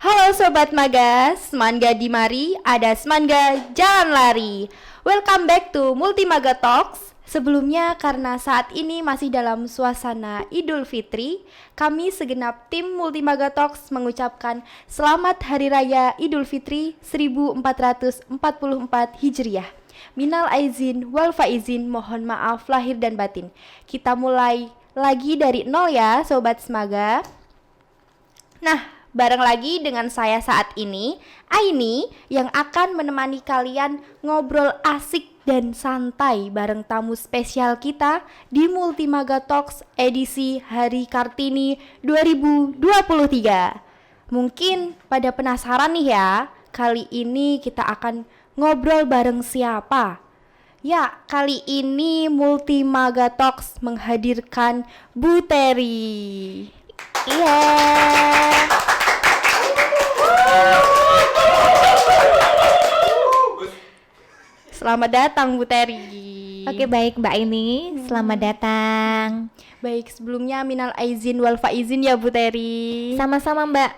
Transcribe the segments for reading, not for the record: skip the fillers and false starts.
Halo Sobat Magas, Semangga di mari, ada Semangga jalan lari. Welcome back to Multimaga Talks. Sebelumnya karena saat ini masih dalam suasana Idul Fitri, kami segenap tim Multimaga Talks mengucapkan Selamat Hari Raya Idul Fitri 1444 Hijriah. Minal aizin wal faizin, mohon maaf lahir dan batin. Kita mulai lagi dari nol ya Sobat Semaga. Nah, bareng lagi dengan saya saat ini, Aini, yang akan menemani kalian ngobrol asik dan santai bareng tamu spesial kita di Multimaga Talks edisi Hari Kartini 2023. Mungkin pada penasaran nih ya, kali ini kita akan ngobrol bareng siapa? Ya, kali ini Multimaga Talks menghadirkan Bu Terry. Iya. Selamat datang Bu Terry. Oke, baik Mbak Ini, selamat datang. Baik, sebelumnya minal aizin wal faizin ya Bu Terry. Sama-sama Mbak.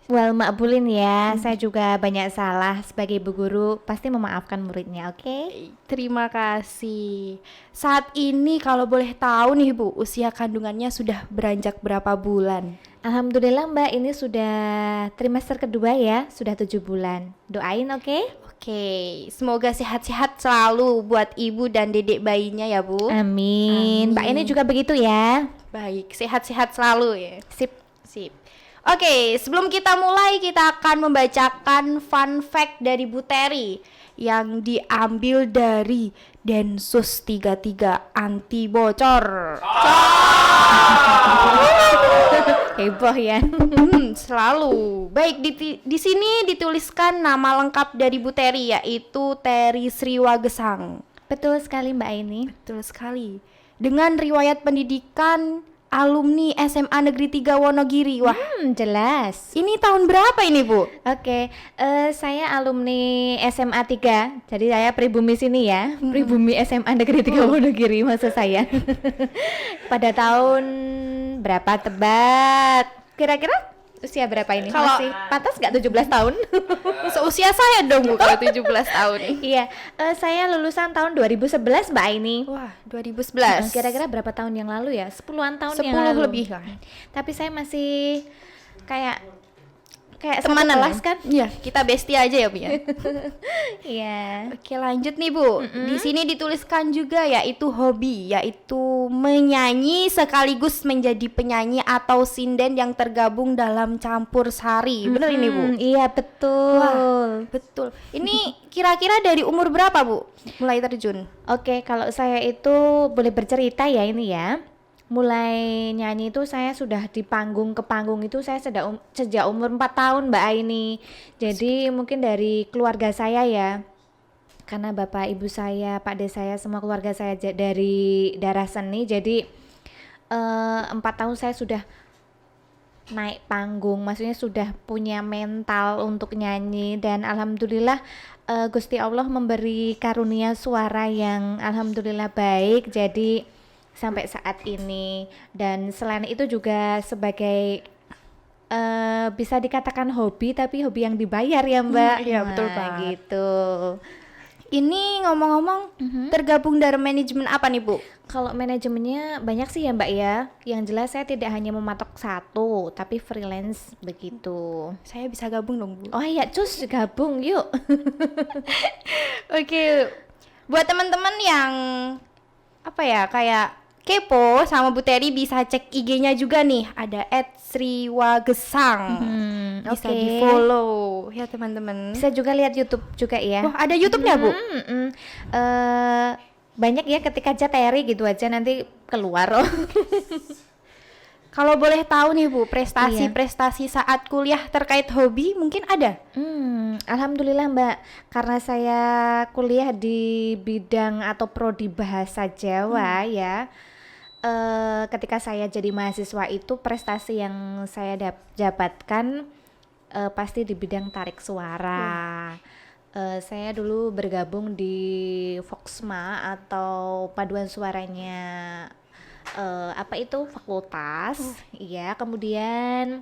Wal makbulin ya, saya juga banyak salah sebagai ibu guru, pasti memaafkan muridnya, oke? Terima kasih. Saat ini kalau boleh tahu nih Bu, usia kandungannya sudah beranjak berapa bulan? Alhamdulillah Mbak, ini sudah trimester kedua ya, sudah 7 bulan. Doain oke? Oke, semoga sehat-sehat selalu buat ibu dan dedek bayinya ya Bu. Amin. Mbak ini juga begitu ya. Baik, sehat-sehat selalu ya. Sip. Sip. Oke, sebelum kita mulai, kita akan membacakan fun fact dari Bu Terry yang diambil dari Densus 33 anti bocor. Heboh ya. Selalu. Baik, di sini dituliskan nama lengkap dari Bu Terry, yaitu Terry Sriwagesang. Betul sekali Mbak ini. Betul sekali. Dengan riwayat pendidikan alumni SMA Negeri 3 Wonogiri. Wah, Jelas. ini tahun berapa ini Bu? Oke, saya alumni SMA 3, jadi saya pribumi sini ya, pribumi SMA Negeri 3 Wonogiri maksud saya. Pada tahun berapa tebak? Kira-kira usia berapa ini? Kalau- Masih pantas nggak 17 tahun? Seusia saya dong Bu kalau 17 tahun. Iya, saya lulusan tahun 2011 Mbak ini. Wah, 2011. Kira-kira berapa tahun yang lalu ya? 10-an tahun 10 yang lalu. lebih lah. Tapi saya masih kayak satu Temanan kelas kan? Iya, kita bestie aja ya Bu ya. Iya. Oke, lanjut nih Bu. Di sini dituliskan juga yaitu hobi, yaitu menyanyi sekaligus menjadi penyanyi atau sinden yang tergabung dalam campur sari. Bener ini Bu? Iya betul. Wah, betul. Ini kira-kira dari umur berapa Bu mulai terjun? Oke, kalau saya itu boleh bercerita ya ini ya. Mulai nyanyi itu saya sudah di panggung ke panggung itu saya sejak umur 4 tahun Mbak Aini. Jadi mungkin dari keluarga saya ya. Karena bapak ibu saya, pak de saya, semua keluarga saya dari darah seni. Jadi 4 tahun saya sudah naik panggung, maksudnya sudah punya mental untuk nyanyi dan alhamdulillah Gusti Allah memberi karunia suara yang alhamdulillah baik jadi sampai saat ini. Dan selain itu juga sebagai bisa dikatakan hobi tapi hobi yang dibayar ya Mbak. Iya, betul Nah, banget. gitu. Ini ngomong-ngomong tergabung dari manajemen apa nih Bu? Kalau manajemennya banyak sih ya Mbak ya. Yang jelas saya tidak hanya mematok satu, tapi freelance begitu. Saya bisa gabung dong Bu. Oh iya, cus gabung yuk. Oke, buat teman-teman yang apa ya kayak kepo sama Bu Terry bisa cek IG-nya juga nih, ada @sriwagesang. Bisa oke. di follow ya teman-teman. Bisa juga lihat YouTube juga ya. Wah, ada YouTube-nya Bu? Banyak ya ketika aja Terry gitu aja nanti keluar. Kalau boleh tahu nih Bu, prestasi-prestasi saat kuliah terkait hobi mungkin ada? Alhamdulillah Mbak, karena saya kuliah di bidang atau prodi bahasa Jawa ya. Ketika saya jadi mahasiswa itu prestasi yang saya dapatkan pasti di bidang tarik suara. Saya dulu bergabung di Voxma atau paduan suaranya apa itu fakultas, iya. Kemudian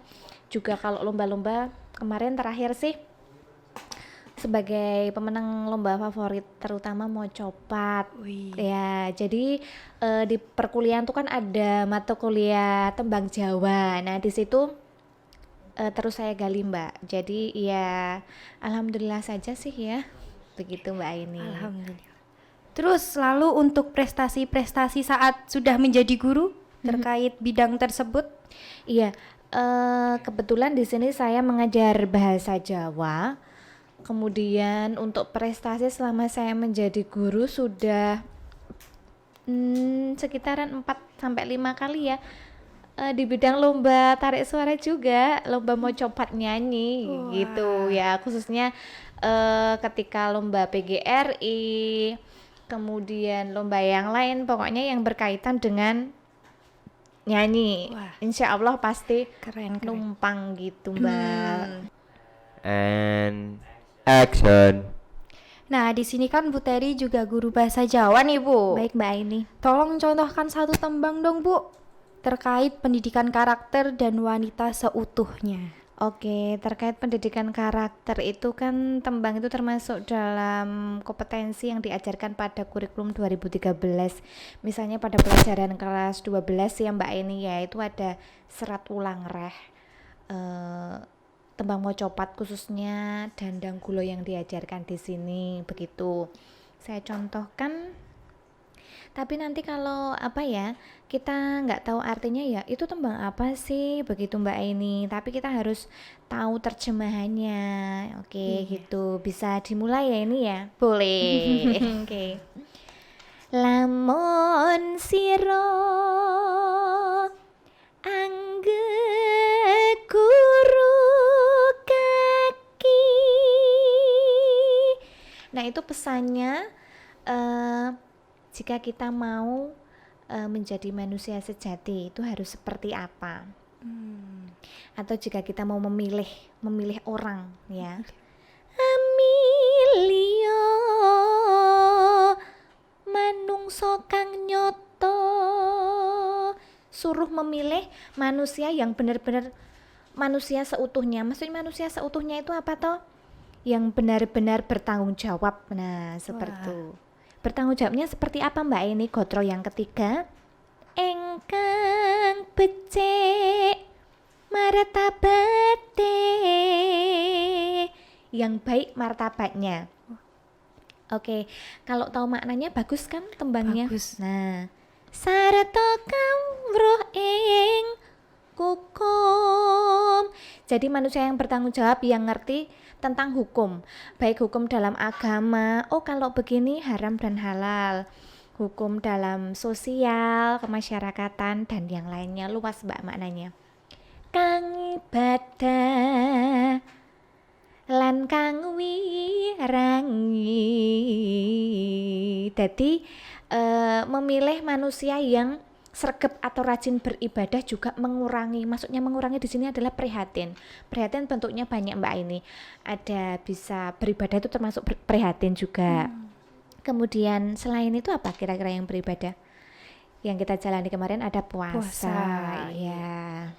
juga kalau lomba-lomba kemarin terakhir sih sebagai pemenang lomba favorit terutama mau copat. Wih. Ya, jadi di perkuliahan tuh kan ada mata kuliah tembang Jawa. Nah, di situ terus saya gali Mbak. Jadi ya alhamdulillah saja sih ya. Begitu Mbak Aini. Alhamdulillah. Terus lalu untuk prestasi-prestasi saat sudah menjadi guru terkait bidang tersebut? Iya, kebetulan di sini saya mengajar bahasa Jawa. Kemudian untuk prestasi selama saya menjadi guru sudah sekitaran 4 sampai 5 kali ya. Di bidang lomba tarik suara juga, lomba mau copat nyanyi gitu ya, khususnya ketika lomba PGRI, kemudian lomba yang lain, pokoknya yang berkaitan dengan nyanyi. Wah. Insya Allah pasti Keren. numpang gitu Mbak. And action. Nah, di sini kan Bu Teri juga guru bahasa Jawa nih, Bu. Baik Mbak Aini. Tolong contohkan satu tembang dong, Bu, terkait pendidikan karakter dan wanita seutuhnya. Oke, terkait pendidikan karakter itu kan tembang itu termasuk dalam kompetensi yang diajarkan pada kurikulum 2013. Misalnya pada pelajaran kelas 12 ya Mbak Eni ya, itu ada serat ulang reh, tembang mocopat khususnya dandang gulo yang diajarkan di sini begitu. Saya contohkan. Tapi nanti kalau apa ya, kita nggak tahu artinya ya itu tembang apa sih begitu Mbak Aini. Tapi kita harus tahu terjemahannya. Oke, gitu. Bisa dimulai ya ini ya. Boleh. Oke. Lamun siro angge guru kaki. Nah, itu pesannya jika kita mau menjadi manusia sejati itu harus seperti apa? Atau jika kita mau memilih orang ya. Amilio manungso kang nyoto, suruh memilih manusia yang benar-benar manusia seutuhnya. Maksudnya manusia seutuhnya itu apa toh? Yang benar-benar bertanggung jawab. Nah, seperti itu. Bertanggung jawabnya seperti apa Mbak Eni? Gotro yang ketiga, engkang becik martabate, yang baik martabatnya. Oke, kalau tahu maknanya bagus kan tembangnya? Bagus. Nah, sarta kamruh ing hukum. Jadi manusia yang bertanggung jawab, yang ngerti tentang hukum, baik hukum dalam agama, oh kalau begini haram dan halal, hukum dalam sosial, kemasyarakatan dan yang lainnya, luas Mbak maknanya. Kang ibadah lan kang wirangi. Jadi memilih manusia yang sregep atau rajin beribadah juga mengurangi, maksudnya mengurangi di sini adalah prihatin. Prihatin bentuknya banyak Mbak ini. Ada bisa beribadah itu termasuk prihatin juga. Kemudian selain itu apa kira-kira yang beribadah? Yang kita jalani kemarin ada puasa. Ya.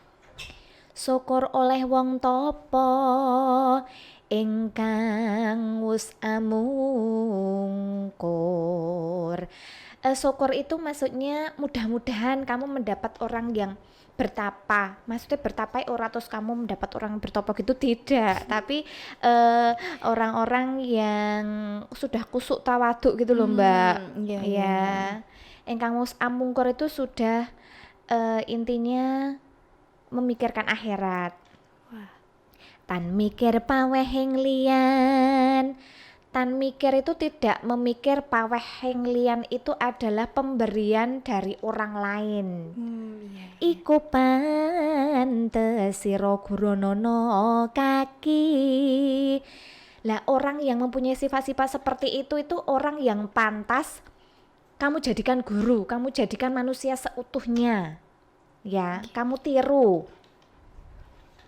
Syukur oleh wong topo ingkang wus amungkur. Syukur itu maksudnya mudah-mudahan kamu mendapat orang yang bertapa. Maksudnya bertapa ora terus kamu mendapat orang bertopo gitu, tidak. Tapi orang-orang yang sudah kusuk tawaduk gitu loh Mbak. Iya. Engkang mus amungkur itu sudah intinya memikirkan akhirat. Tan mikir pawehing liyan. Tan mikir itu tidak memikir pawehing liyan itu adalah pemberian dari orang lain. Iku pantes sira guronono kaki. Lah orang yang mempunyai sifat-sifat seperti itu orang yang pantas kamu jadikan guru, kamu jadikan manusia seutuhnya. Ya, kamu tiru.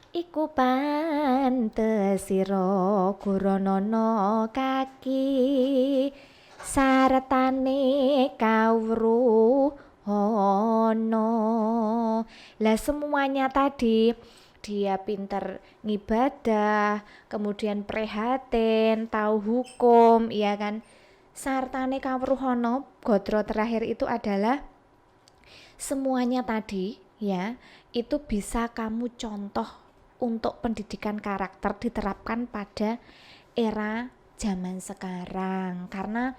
Iku pantes sira guronono kaki saretane kawruh ono. Lah semuanya tadi dia pinter ngibadah, kemudian prihatin, tahu hukum, ya kan. Sartane kawruhana gatra terakhir itu adalah semuanya tadi ya, itu bisa kamu contoh untuk pendidikan karakter diterapkan pada era zaman sekarang. Karena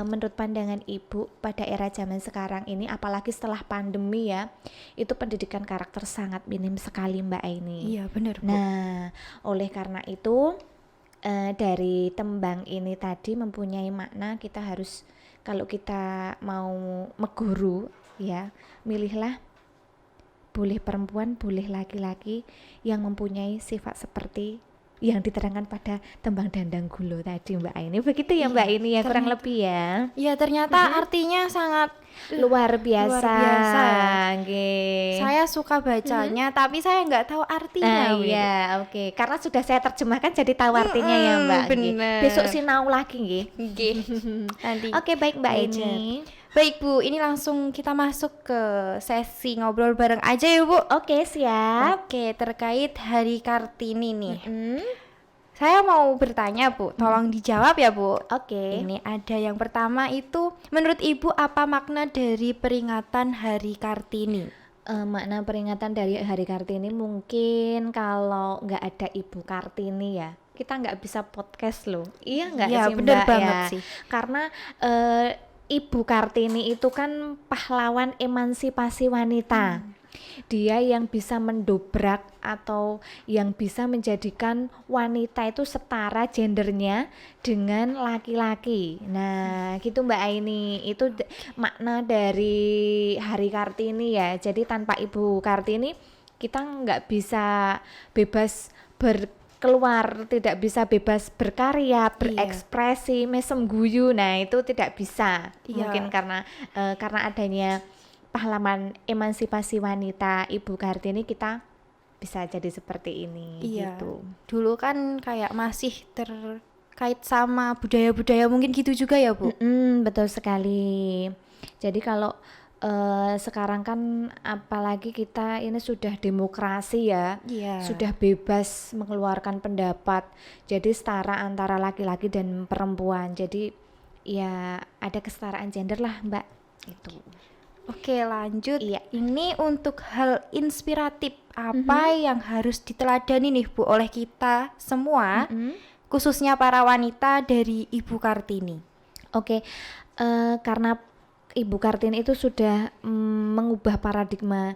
menurut pandangan ibu pada era zaman sekarang ini, apalagi setelah pandemi ya, itu pendidikan karakter sangat minim sekali Mbak Aini. Iya benar Bu. Nah, oleh karena itu dari tembang ini tadi mempunyai makna, kita harus, kalau kita mau meguru ya, milihlah boleh perempuan, boleh laki-laki yang mempunyai sifat seperti yang diterangkan pada tembang Dandang Gulo tadi Mbak Aini. Begitu ya Mbak Aini ya, kurang lebih ya. Iya ternyata artinya sangat Luar biasa. Luar biasa ya. Nggih. saya suka bacanya tapi saya nggak tahu artinya. Nah, iya, oke. Karena sudah saya terjemahkan jadi tahu artinya ya, Mbak. Nggih. bener. Besok sinau lagi nggih. Nggih. Nanti. Oke, baik Mbak Belajar. Aini. Baik Bu, ini langsung kita masuk ke sesi ngobrol bareng aja ya Bu. Oke, siap. Oke, terkait Hari Kartini nih. Mm, Saya mau bertanya Bu, tolong dijawab ya Bu. Oke. Ini ada yang pertama itu, menurut Ibu apa makna dari peringatan Hari Kartini? Makna peringatan dari Hari Kartini, mungkin kalau nggak ada Ibu Kartini ya, kita nggak bisa podcast loh. Iya nggak Iya, sih bener Mbak banget ya? sih. Karena Ibu Kartini itu kan pahlawan emansipasi wanita. Dia yang bisa mendobrak atau yang bisa menjadikan wanita itu setara gendernya dengan laki-laki. Nah, gitu Mbak Aini. Itu makna dari Hari Kartini ya. Jadi tanpa Ibu Kartini kita nggak bisa bebas berkeluar, tidak bisa bebas berkarya, berekspresi, mesem guyu. Nah, itu tidak bisa. Iya. Mungkin karena adanya pahlawan emansipasi wanita Ibu Kartini, kita bisa jadi seperti ini. Iya. Gitu. Dulu kan kayak masih terkait sama budaya-budaya mungkin gitu juga ya Bu. Betul sekali. Jadi kalau sekarang kan apalagi kita ini sudah demokrasi ya, Iya. sudah bebas mengeluarkan pendapat, jadi setara antara laki-laki dan perempuan. Jadi ya ada kesetaraan gender lah Mbak. Itu. Oke, lanjut. Iya. Ini untuk hal inspiratif apa yang harus diteladani nih Bu oleh kita semua, khususnya para wanita dari Ibu Kartini. Oke, karena Ibu Kartini itu sudah mengubah paradigma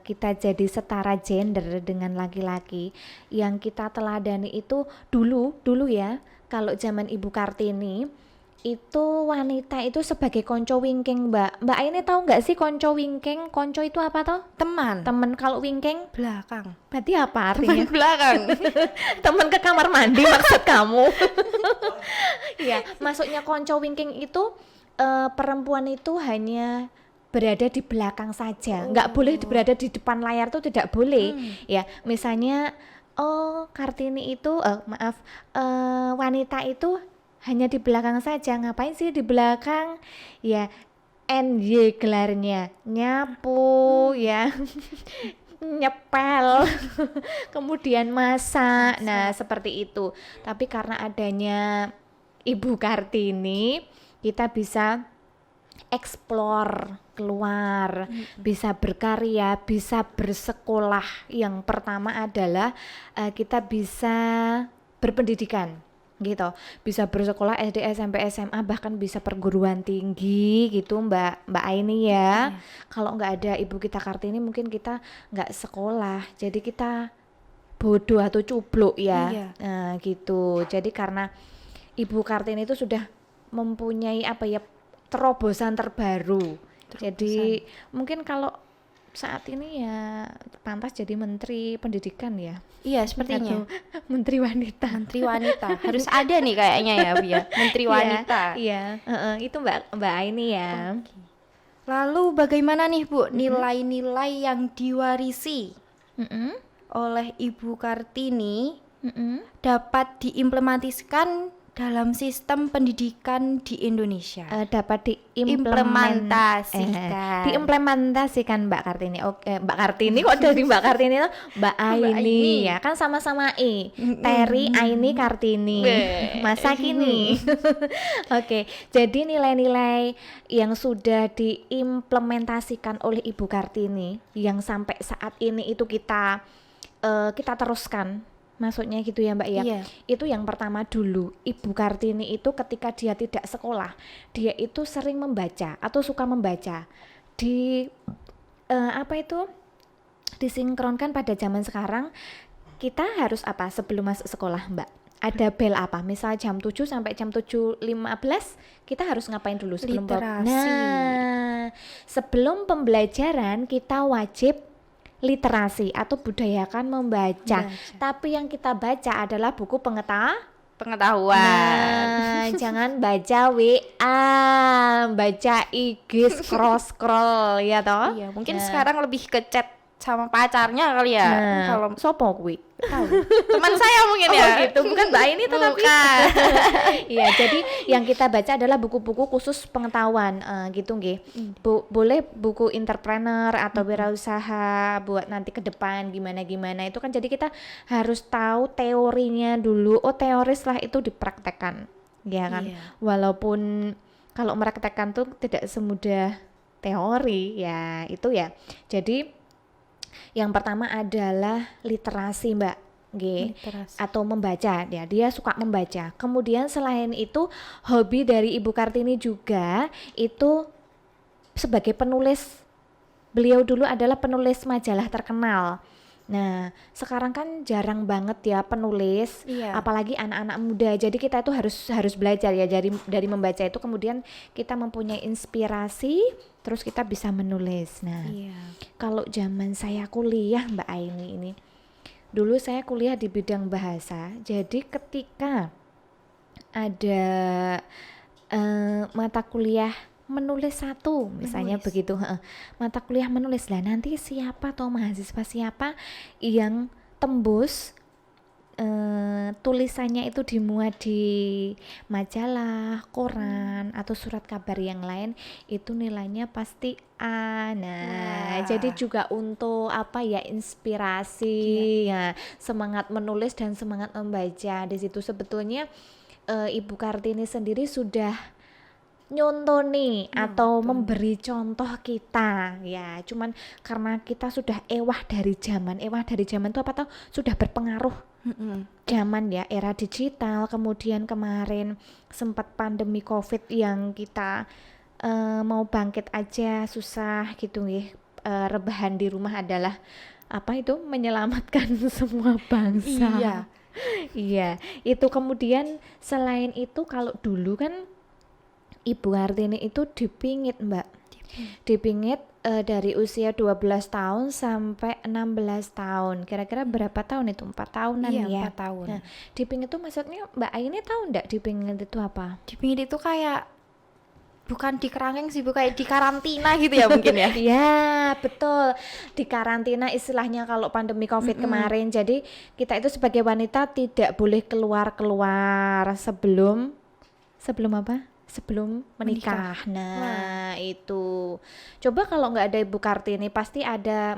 kita jadi setara gender dengan laki-laki. Yang kita teladani itu dulu ya, kalau zaman Ibu Kartini itu wanita itu sebagai konco wingking Mbak. Mbak ini tahu nggak sih konco wingking? Konco itu apa toh? Teman Temen. Kalau wingking belakang. berarti apa artinya? Belakang. Temen ke kamar mandi maksud kamu? Ya, maksudnya konco wingking itu perempuan itu hanya berada di belakang saja, nggak boleh berada di depan layar, tuh tidak boleh. Ya, misalnya Kartini itu wanita itu hanya di belakang saja. Ngapain sih di belakang? Ya, NY gelarnya nyapu ya. Nyepel, kemudian masak. Nah, seperti itu. Tapi karena adanya Ibu Kartini, kita bisa explore, keluar, bisa berkarya, bisa bersekolah. Yang pertama adalah kita bisa berpendidikan gitu, bisa bersekolah SD, SMP, SMA, bahkan bisa perguruan tinggi gitu Mbak Aini ya. Kalau nggak ada Ibu kita Kartini mungkin kita nggak sekolah, jadi kita bodoh atau cubluk ya. Iya. Nah, gitu. Jadi karena Ibu Kartini itu sudah mempunyai terobosan terbaru. Jadi mungkin kalau saat ini ya pantas jadi Menteri Pendidikan ya. Iya, sepertinya. Atau Menteri Wanita. Menteri Wanita harus ada nih kayaknya ya Bu ya. Menteri Wanita. Iya, itu Mbak Aini ya. Lalu bagaimana nih Bu nilai-nilai yang diwarisi oleh Ibu Kartini dapat diimplementasikan dalam sistem pendidikan di Indonesia. Dapat Implementasikan. diimplementasikan Mbak Kartini. Oke, Mbak Kartini kok dari Mbak Kartini tuh Mbak Aini Aini. ya kan sama-sama I. Terry, Aini, Kartini. Masa kini. Oke, jadi nilai-nilai yang sudah diimplementasikan oleh Ibu Kartini yang sampai saat ini itu kita teruskan. Maksudnya gitu ya Mbak ya. Iya. Itu yang pertama dulu, Ibu Kartini itu ketika dia tidak sekolah, dia itu sering membaca atau suka membaca. Disinkronkan pada zaman sekarang, kita harus apa sebelum masuk sekolah Mbak? Ada bel apa? Misal jam 7 sampai jam 7.15 kita harus ngapain dulu sebelum Literasi. Nah, sebelum pembelajaran kita wajib literasi atau budayakan membaca. Tapi yang kita baca adalah buku Pengetahuan. Nah, jangan baca WA, baca IG, scroll ya toh. Iya, mungkin sekarang lebih ke chat sama pacarnya kali ya. Nah, Kalau sopo kuwi? Tahu. teman saya mungkin ya. Gitu, bukan Mbak ini tetapi. Iya, jadi yang kita baca adalah buku-buku khusus pengetahuan gitu nggih. Boleh buku entrepreneur atau wirausaha buat nanti ke depan gimana-gimana itu kan, jadi kita harus tahu teorinya dulu. Oh, teori setelah itu dipraktekkan. Ya kan. Iya. Walaupun kalau meraktekkan tuh tidak semudah teori ya, itu ya. Jadi yang pertama adalah literasi Mbak, Literasi. atau membaca ya, dia suka membaca. Kemudian selain itu hobi dari Ibu Kartini juga itu sebagai penulis. Beliau dulu adalah penulis majalah terkenal. Nah, sekarang kan jarang banget ya penulis, Iya. apalagi anak-anak muda. Jadi kita itu harus belajar ya dari membaca itu, kemudian kita mempunyai inspirasi, terus kita bisa menulis. Nah, Iya. kalau zaman saya kuliah Mbak Aini ini, dulu saya kuliah di bidang bahasa. Jadi ketika ada mata kuliah menulis satu misalnya begitu, mata kuliah menulis lah, nanti siapa atau mahasiswa siapa yang tembus tulisannya itu dimuat di majalah, koran atau surat kabar yang lain, itu nilainya pasti A. Nah, jadi juga untuk apa ya, inspirasi ya, semangat menulis dan semangat membaca. Di situ sebetulnya Ibu Kartini sendiri sudah nyontoni atau memberi contoh kita ya, cuman karena kita sudah ewah dari zaman itu apa tahu sudah berpengaruh zaman ya, era digital, kemudian kemarin sempat pandemi COVID yang kita mau bangkit aja susah gitu ya, rebahan di rumah adalah apa itu menyelamatkan semua bangsa. Iya. Iya, itu kemudian selain itu kalau dulu kan Ibu Kartini itu dipingit Mbak, dipingit dari usia 12 tahun sampai 16 tahun. Kira-kira berapa tahun itu? 4 tahunan Iya, ya? 4 tahun. Nah, dipingit itu maksudnya Mbak Aini tahu enggak dipingit itu apa? Dipingit itu kayak bukan di kerangkeng sih, Bu, kayak di karantina gitu ya mungkin ya. Ya, betul. Di karantina istilahnya kalau pandemi COVID kemarin. Jadi kita itu sebagai wanita tidak boleh keluar-keluar sebelum apa? Sebelum menikah. Nah, itu. Coba kalau nggak ada Ibu Kartini pasti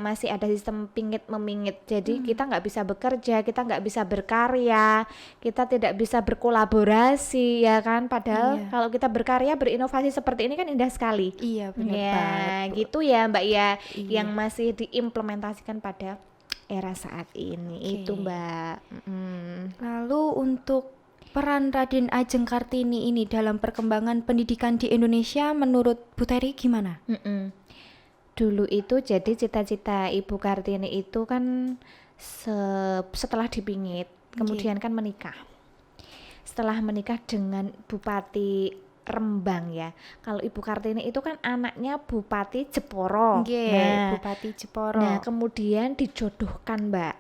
masih ada sistem pingit memingit. Jadi kita nggak bisa bekerja, kita nggak bisa berkarya, kita tidak bisa berkolaborasi ya kan. Padahal kalau kita berkarya, berinovasi seperti ini kan indah sekali. Iya, benar Ya, banget, Bu. gitu ya Mbak ya, Iya. yang masih diimplementasikan pada era saat ini. Itu Mbak. Lalu untuk peran Raden Ajeng Kartini ini dalam perkembangan pendidikan di Indonesia menurut Bu Terry gimana? Dulu itu jadi cita-cita Ibu Kartini itu kan setelah dipingit, kemudian kan menikah. Setelah menikah dengan Bupati Rembang ya. Kalau Ibu Kartini itu kan anaknya Bupati Jeporo. Bupati Jeporo. Nah, kemudian dijodohkan Mbak,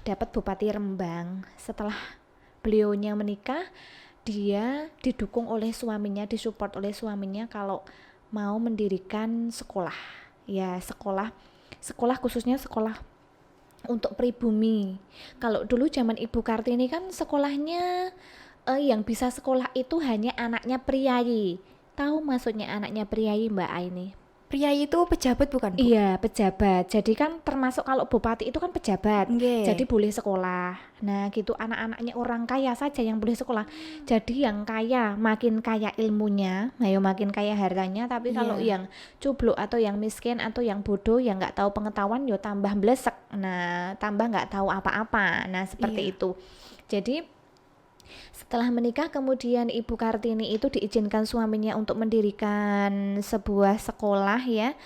dapat Bupati Rembang. Setelah beliaunya menikah, dia didukung oleh suaminya, disupport oleh suaminya kalau mau mendirikan sekolah. Ya, sekolah khususnya sekolah untuk pribumi. Kalau dulu zaman Ibu Kartini kan sekolahnya yang bisa sekolah itu hanya anaknya priayi. Tahu maksudnya anaknya priayi Mbak Aini? Pria itu pejabat bukan, Bu? Iya, pejabat. Jadi kan termasuk kalau bupati itu kan pejabat. Nggih. Jadi boleh sekolah. Nah, gitu anak-anaknya orang kaya saja yang boleh sekolah. Jadi yang kaya makin kaya ilmunya, ayo makin kaya hartanya, tapi kalau Iya. yang cubluk atau yang miskin atau yang bodoh yang nggak tahu pengetahuan yo tambah blesek. Nah, tambah nggak tahu apa-apa. Nah, Iya. seperti itu. Jadi setelah menikah kemudian Ibu Kartini itu diizinkan suaminya untuk mendirikan sebuah sekolah ya,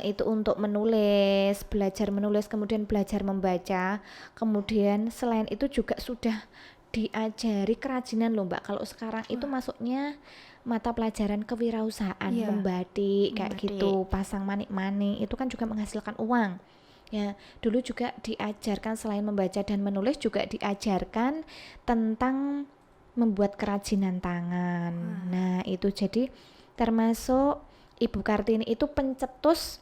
itu untuk menulis, belajar menulis, kemudian belajar membaca. Kemudian selain itu juga sudah diajari kerajinan loh Mbak. Kalau sekarang itu masuknya mata pelajaran kewirausahaan, Iya. membatik kayak Membatik. gitu, pasang manik-manik, itu kan juga menghasilkan uang. Ya, dulu juga diajarkan selain membaca dan menulis juga diajarkan tentang membuat kerajinan tangan. Nah, itu jadi termasuk Ibu Kartini itu pencetus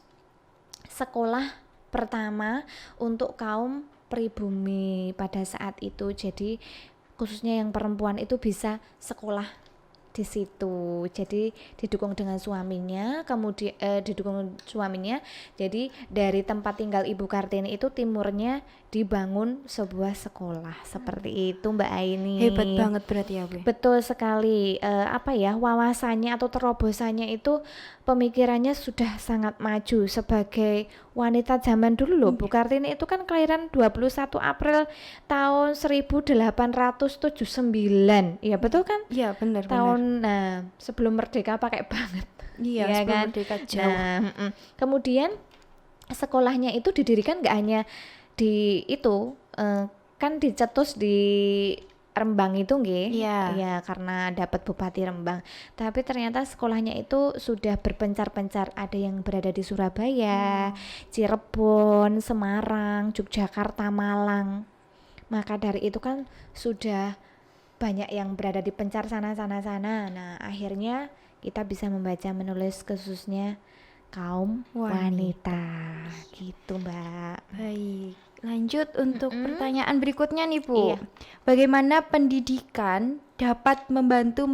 sekolah pertama untuk kaum pribumi pada saat itu. Jadi khususnya yang perempuan itu bisa sekolah di situ. Jadi didukung dengan suaminya, kemudian didukung suaminya. Jadi dari tempat tinggal Ibu Kartini itu timurnya dibangun sebuah sekolah seperti itu Mbak Aini. Hebat banget berarti ya, Bu. Betul sekali. Apa ya, wawasannya atau terobosannya itu pemikirannya sudah sangat maju sebagai wanita zaman dulu loh. Bu Kartini itu kan kelahiran 21 April tahun 1879. Iya betul kan? Iya, benar. Tahun sebelum merdeka pakai banget. Iya, ya sebelum kan? merdeka jauh. Nah, kemudian sekolahnya itu didirikan nggak hanya di itu, kan dicetus di Rembang itu nggih. Iya. Ya karena dapat Bupati Rembang. Tapi ternyata sekolahnya itu sudah berpencar-pencar, ada yang berada di Surabaya, Cirebon, Semarang, Yogyakarta, Malang. Maka dari itu kan sudah banyak yang berada di pencar sana. Nah, akhirnya kita bisa membaca menulis khususnya kaum wanita. Gitu, Mbak. Baik, lanjut untuk pertanyaan berikutnya nih, Bu. Iya. Bagaimana pendidikan dapat membantu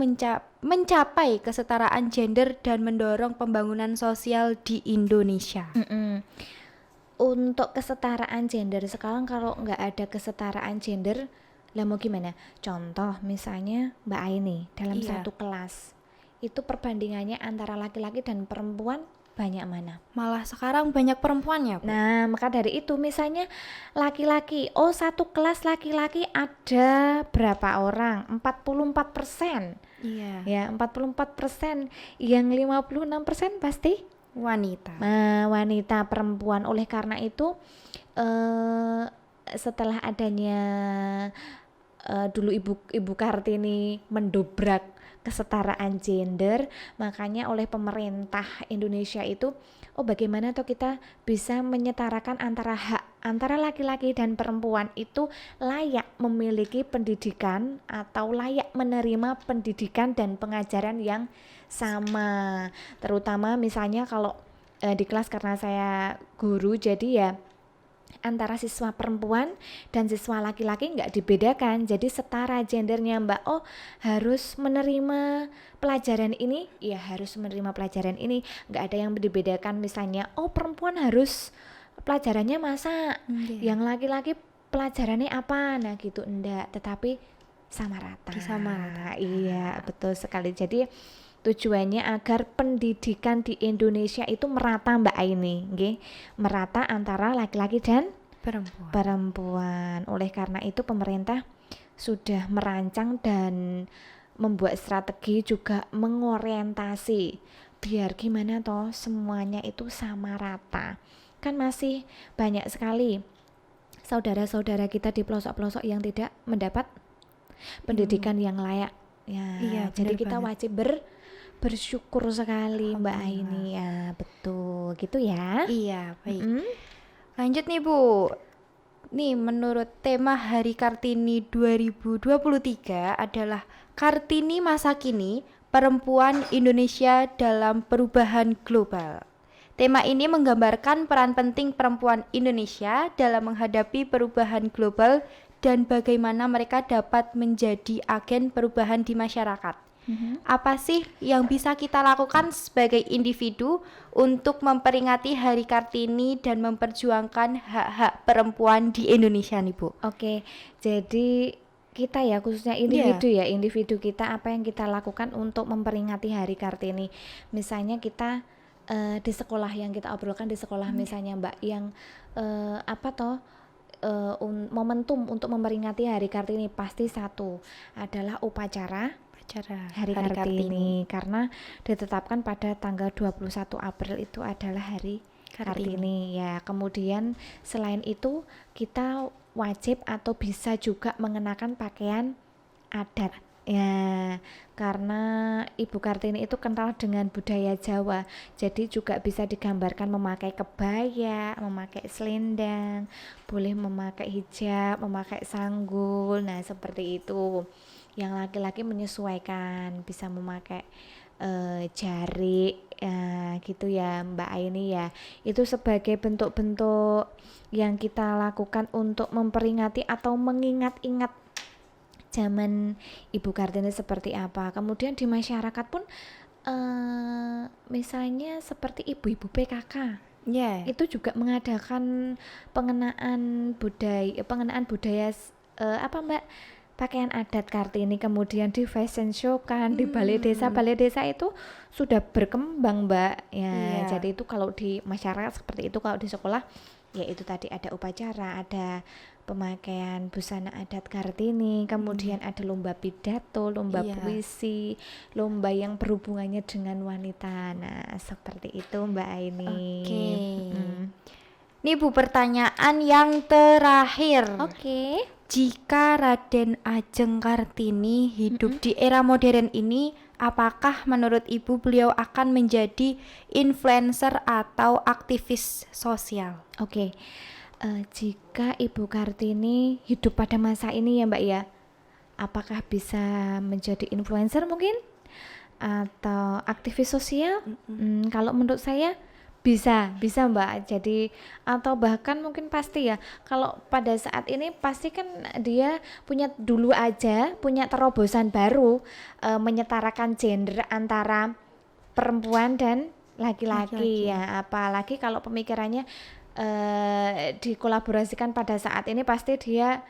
mencapai kesetaraan gender dan mendorong pembangunan sosial di Indonesia? Untuk kesetaraan gender sekarang, kalau nggak ada kesetaraan gender, lah mau gimana? Contoh misalnya Mbak Aini dalam Iya. satu kelas itu perbandingannya antara laki-laki dan perempuan banyak mana? Malah sekarang banyak perempuannya, Bu. Nah, maka dari itu misalnya laki-laki, satu kelas laki-laki ada berapa orang? 44%. Iya. Ya, 44%. Yang 56% pasti Wanita. wanita, perempuan. Oleh karena itu setelah adanya dulu Ibu Kartini mendobrak kesetaraan gender, makanya oleh pemerintah Indonesia itu bagaimana toh kita bisa menyetarakan antara hak antara laki-laki dan perempuan itu layak memiliki pendidikan atau layak menerima pendidikan dan pengajaran yang sama. Terutama misalnya kalau di kelas, karena saya guru, jadi ya antara siswa perempuan dan siswa laki-laki nggak dibedakan, jadi setara gendernya Mbak. Harus menerima pelajaran ini, ya harus menerima pelajaran ini, nggak ada yang dibedakan. Misalnya perempuan harus pelajarannya masak, yang laki-laki pelajarannya apa, nah gitu enggak, tetapi sama rata. Iya betul sekali. Jadi tujuannya agar pendidikan di Indonesia itu merata Mbak Aini, nggih, merata antara laki-laki dan perempuan. Oleh karena itu pemerintah sudah merancang dan membuat strategi, juga mengorientasi biar gimana toh semuanya itu sama rata. Kan masih banyak sekali saudara-saudara kita di pelosok-pelosok yang tidak mendapat pendidikan yang layak. Ya, Iya, jadi benar kita banget. wajib bersyukur sekali Mbak Aini. Ya, betul gitu ya. Iya, baik. Mm-mm. Lanjut nih, Bu. Nih, menurut tema Hari Kartini 2023 adalah Kartini Masa Kini, Perempuan Indonesia dalam Perubahan Global. Tema ini menggambarkan peran penting perempuan Indonesia dalam menghadapi perubahan global dan bagaimana mereka dapat menjadi agen perubahan di masyarakat. Apa sih yang bisa kita lakukan sebagai individu untuk memperingati Hari Kartini dan memperjuangkan hak-hak perempuan di Indonesia nih Bu? Oke, jadi kita ya khususnya individu kita apa yang kita lakukan untuk memperingati Hari Kartini. Misalnya kita di sekolah yang kita obrolkan di sekolah misalnya Mbak yang momentum untuk memperingati Hari Kartini pasti satu adalah upacara Hari Kartini karena ditetapkan pada tanggal 21 April itu adalah Hari Kartini ya. Kemudian selain itu kita wajib atau bisa juga mengenakan pakaian adat ya, karena Ibu Kartini itu kental dengan budaya Jawa, jadi juga bisa digambarkan memakai kebaya, memakai selendang, boleh memakai hijab, memakai sanggul, nah seperti itu. Yang laki-laki menyesuaikan bisa memakai jarik gitu ya Mbak Aini ya. Itu sebagai bentuk-bentuk yang kita lakukan untuk memperingati atau mengingat-ingat zaman Ibu Kartini seperti apa. Kemudian di masyarakat pun misalnya seperti ibu-ibu PKK itu juga mengadakan pengenaan budaya Mbak, pakaian adat Kartini, kemudian di fashion show kan di balai desa itu sudah berkembang Mbak ya. Jadi itu kalau di masyarakat seperti itu, kalau di sekolah ya itu tadi ada upacara, ada pemakaian busana adat Kartini, kemudian ada lomba pidato, lomba puisi, lomba yang berhubungannya dengan wanita. Nah seperti itu Mbak Aini. Nih Bu, pertanyaan yang terakhir. Oke. Jika Raden Ajeng Kartini hidup di era modern ini, apakah menurut Ibu beliau akan menjadi influencer atau aktivis sosial? Oke. Jika Ibu Kartini hidup pada masa ini ya Mbak ya, apakah bisa menjadi influencer mungkin? Atau aktivis sosial? Kalau menurut saya bisa Mbak. Jadi atau bahkan mungkin pasti ya, kalau pada saat ini pasti kan dia punya terobosan baru menyetarakan gender antara perempuan dan laki-laki ya. Apalagi kalau pemikirannya dikolaborasikan pada saat ini pasti dia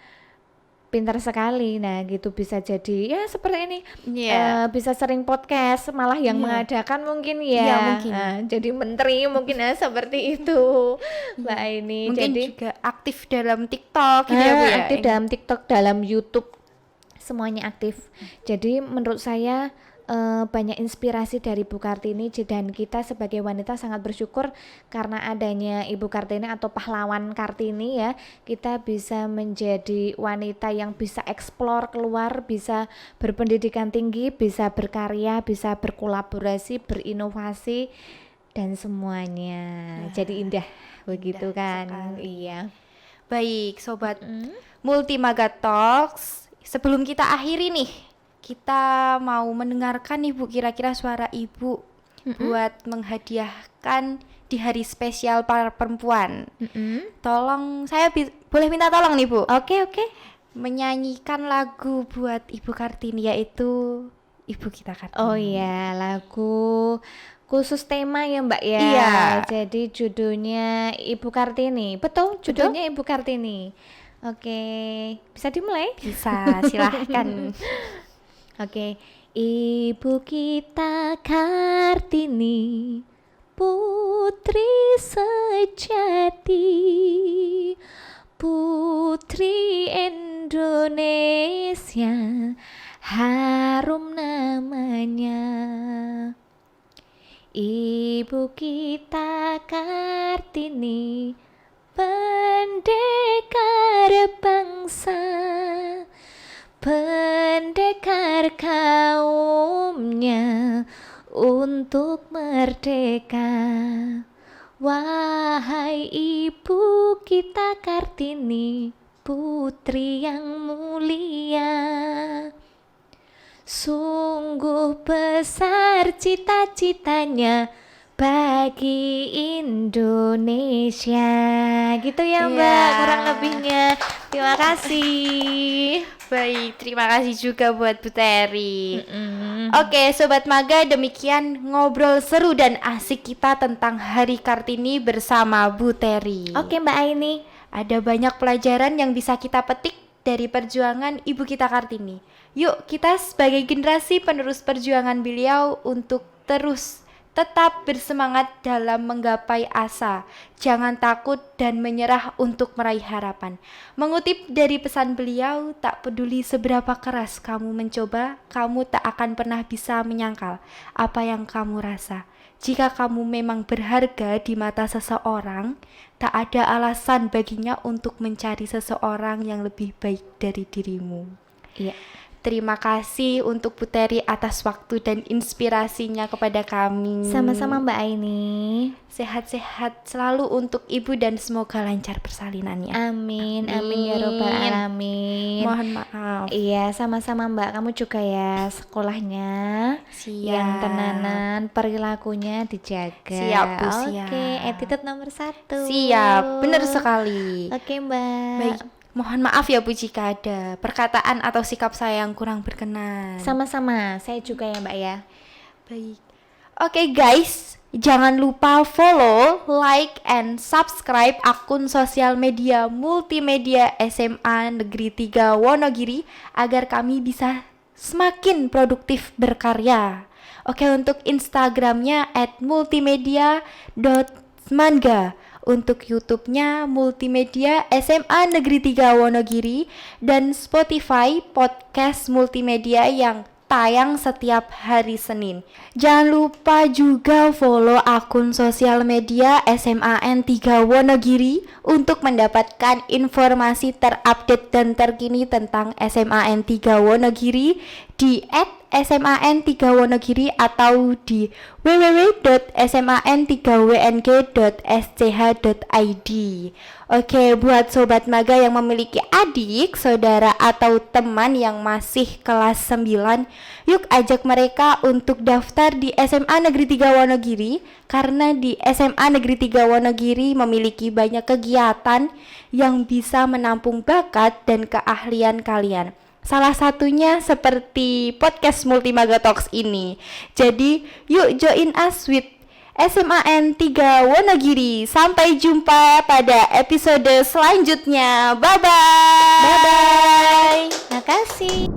pintar sekali. Nah gitu, bisa jadi ya seperti ini bisa sering podcast malah yang mengadakan mungkin mungkin. Jadi menteri mungkin seperti itu Mbak ini. Mungkin jadi juga aktif dalam TikTok gitu ya Bu ya. Aktif dalam TikTok, dalam YouTube, semuanya aktif. Jadi menurut saya banyak inspirasi dari Ibu Kartini, dan kita sebagai wanita sangat bersyukur karena adanya Ibu Kartini atau pahlawan Kartini ya, kita bisa menjadi wanita yang bisa eksplor keluar, bisa berpendidikan tinggi, bisa berkarya, bisa berkolaborasi, berinovasi dan semuanya. Jadi indah begitu kan sekali. Iya. Baik Sobat Multimaga Talks, sebelum kita akhiri nih, kita mau mendengarkan nih Bu, kira-kira suara Ibu buat menghadiahkan di hari spesial para perempuan. Tolong, saya boleh minta tolong nih Bu? Oke. Menyanyikan lagu buat Ibu Kartini, yaitu Ibu Kita Kartini. Oh iya, lagu khusus tema ya Mbak ya. Iya. Jadi judulnya Ibu Kartini. Betul, judulnya Ibu Kartini. Oke, bisa dimulai? Bisa, silahkan. Oke. Ibu kita Kartini, putri sejati, putri Indonesia, harum namanya. Ibu kita Kartini, pendekar bangsa, pendekar kaumnya untuk merdeka. Wahai Ibu kita Kartini, putri yang mulia, sungguh besar cita-citanya bagi Indonesia. Gitu ya Mbak, kurang lebihnya. Terima kasih. Baik, terima kasih juga buat Bu Teri. Mm-mm. Oke, Sobat Maga, demikian ngobrol seru dan asik kita tentang Hari Kartini bersama Bu Teri. Oke Mbak Aini. Ada banyak pelajaran yang bisa kita petik dari perjuangan Ibu kita Kartini. Yuk, kita sebagai generasi penerus perjuangan beliau untuk terus tetap bersemangat dalam menggapai asa. Jangan takut dan menyerah untuk meraih harapan. Mengutip dari pesan beliau, tak peduli seberapa keras kamu mencoba, kamu tak akan pernah bisa menyangkal apa yang kamu rasa. Jika kamu memang berharga di mata seseorang, tak ada alasan baginya untuk mencari seseorang yang lebih baik dari dirimu. Iya. Terima kasih untuk Bu Teri atas waktu dan inspirasinya kepada kami. Sama-sama Mbak Aini. Sehat-sehat selalu untuk Ibu dan semoga lancar persalinannya. Amin, amin ya robbal alamin. Mohon maaf. Iya, sama-sama Mbak. Kamu juga ya sekolahnya Siap. yang tenanan, perilakunya dijaga. Siap, Bu, siap. Oke, attitude nomor 1. Siap, benar sekali. Oke Mbak. Baik, mohon maaf ya Bu jika ada perkataan atau sikap saya yang kurang berkenan. Sama-sama, saya juga ya Mbak ya. Baik. Oke guys, jangan lupa follow, like, and subscribe akun sosial media multimedia SMA Negeri 3 Wonogiri agar kami bisa semakin produktif berkarya. Oke, untuk Instagramnya @multimedia.manga, untuk YouTube-nya Multimedia SMA Negeri 3 Wonogiri, dan Spotify podcast multimedia yang tayang setiap hari Senin. Jangan lupa juga follow akun sosial media SMAN 3 Wonogiri untuk mendapatkan informasi terupdate dan terkini tentang SMAN 3 Wonogiri di @sman3wonogiri atau di www.sman3wng.sch.id. Oke, buat Sobat Maga yang memiliki adik, saudara, atau teman yang masih kelas 9, yuk ajak mereka untuk daftar di SMA Negeri 3 Wonogiri, karena di SMA Negeri 3 Wonogiri memiliki banyak kegiatan yang bisa menampung bakat dan keahlian kalian. Salah satunya seperti podcast Multimaga Talks ini. Jadi, yuk join us with SMAN 3 Wonogiri. Sampai jumpa pada episode selanjutnya. Bye-bye. Bye-bye. Makasih.